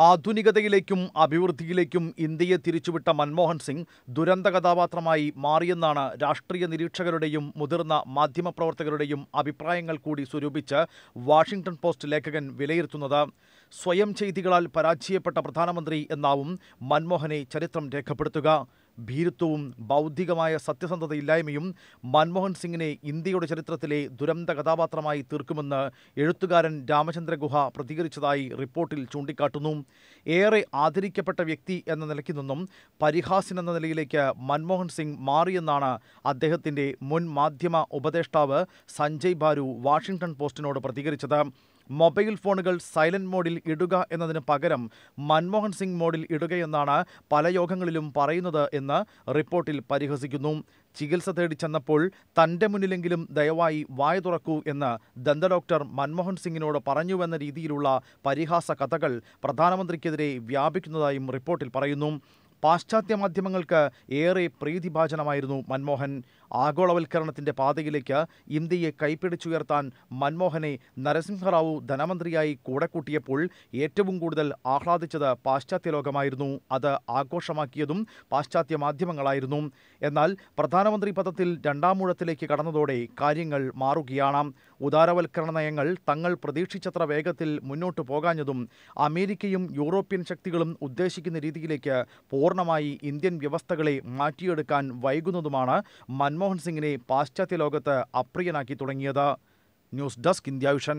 ആധുനികതയിലേക്കും അഭിവൃദ്ധിയിലേക്കും ഇന്ത്യയെ തിരിച്ചുവിട്ട മൻമോഹൻ സിംഗ് ദുരന്ത കഥാപാത്രമായി മാറിയെന്നാണ് രാഷ്ട്രീയ നിരീക്ഷകരുടെയും മുതിർന്ന മാധ്യമപ്രവർത്തകരുടെയും അഭിപ്രായങ്ങൾ കൂടി സ്വരൂപിച്ച് വാഷിംഗ്ടൺ പോസ്റ്റ് ലേഖകൻ വിലയിരുത്തുന്നത്. സ്വയം ചെയ്തികളാൽ പരാജയപ്പെട്ട പ്രധാനമന്ത്രി എന്നാവും മൻമോഹനെ ചരിത്രം രേഖപ്പെടുത്തുക. ഭീരുത്വവും ബൗദ്ധികമായ സത്യസന്ധതയില്ലായ്മയും മൻമോഹൻ സിംഗിനെ ഇന്ത്യയുടെ ചരിത്രത്തിലെ ദുരന്ത കഥാപാത്രമായി തീർക്കുമെന്ന് എഴുത്തുകാരൻ രാമചന്ദ്ര ഗുഹ പ്രതികരിച്ചതായി റിപ്പോർട്ടിൽ ചൂണ്ടിക്കാട്ടുന്നു. ഏറെ ആദരിക്കപ്പെട്ട വ്യക്തി എന്ന നിലയ്ക്ക് നിന്നും പരിഹാസ്യൻ എന്ന നിലയിലേക്ക് മൻമോഹൻ സിംഗ് മാറിയെന്നാണ് അദ്ദേഹത്തിൻ്റെ മുൻ മാധ്യമ ഉപദേഷ്ടാവ് സഞ്ജയ് ബാരു വാഷിംഗ്ടൺ പോസ്റ്റിനോട് പ്രതികരിച്ചത്. മൊബൈൽ ഫോണുകൾ സൈലന്റ് മോഡിൽ ഇടുക എന്നതിന് പകരം മൻമോഹൻ സിംഗ് മോഡിൽ ഇടുകയെന്നാണ് പല യോഗങ്ങളിലും പറയുന്നത് എന്ന് റിപ്പോർട്ടിൽ പരിഹസിക്കുന്നു. ചികിത്സ തേടി ചെന്നപ്പോൾ തൻ്റെ മുന്നിലെങ്കിലും ദയവായി വായ തുറക്കൂ എന്ന് ദന്ത ഡോക്ടർ മൻമോഹൻ സിംഗിനോട് പറഞ്ഞുവെന്ന രീതിയിലുള്ള പരിഹാസ കഥകൾ പ്രധാനമന്ത്രിക്കെതിരെ വ്യാപിക്കുന്നതായും റിപ്പോർട്ടിൽ പറയുന്നു. പാശ്ചാത്യ മാധ്യമങ്ങൾക്ക് ഏറെ പ്രീതിഭാജനമായിരുന്നു മൻമോഹൻ. ആഗോളവൽക്കരണത്തിൻ്റെ പാതയിലേക്ക് ഇന്ത്യയെ കൈപ്പിടിച്ചുയർത്താൻ മൻമോഹനെ നരസിംഹറാവു ധനമന്ത്രിയായി കൂടെ കൂട്ടിയപ്പോൾ ഏറ്റവും കൂടുതൽ ആഹ്ലാദിച്ചത് പാശ്ചാത്യ ലോകമായിരുന്നു. അത് ആഘോഷമാക്കിയതും പാശ്ചാത്യ മാധ്യമങ്ങളായിരുന്നു. എന്നാൽ പ്രധാനമന്ത്രി പദത്തിൽ രണ്ടാമൂഴത്തിലേക്ക് കടന്നതോടെ കാര്യങ്ങൾ മാറുകയാണ്. ഉദാരവൽക്കരണ നയങ്ങൾ തങ്ങൾ പ്രതീക്ഷിച്ചത്ര വേഗത്തിൽ മുന്നോട്ടു പോകാഞ്ഞതും അമേരിക്കയും യൂറോപ്യൻ ശക്തികളും ഉദ്ദേശിക്കുന്ന രീതിയിലേക്ക് പൂർണ്ണമായി ഇന്ത്യൻ വ്യവസ്ഥകളെ മാറ്റിയെടുക്കാൻ വൈകുന്നതുമാണ് മൻമോഹൻ സിംഗിനെ പാശ്ചാത്യ ലോകത്ത് അപ്രിയനാക്കി തുടങ്ങിയത്. News desk India vision.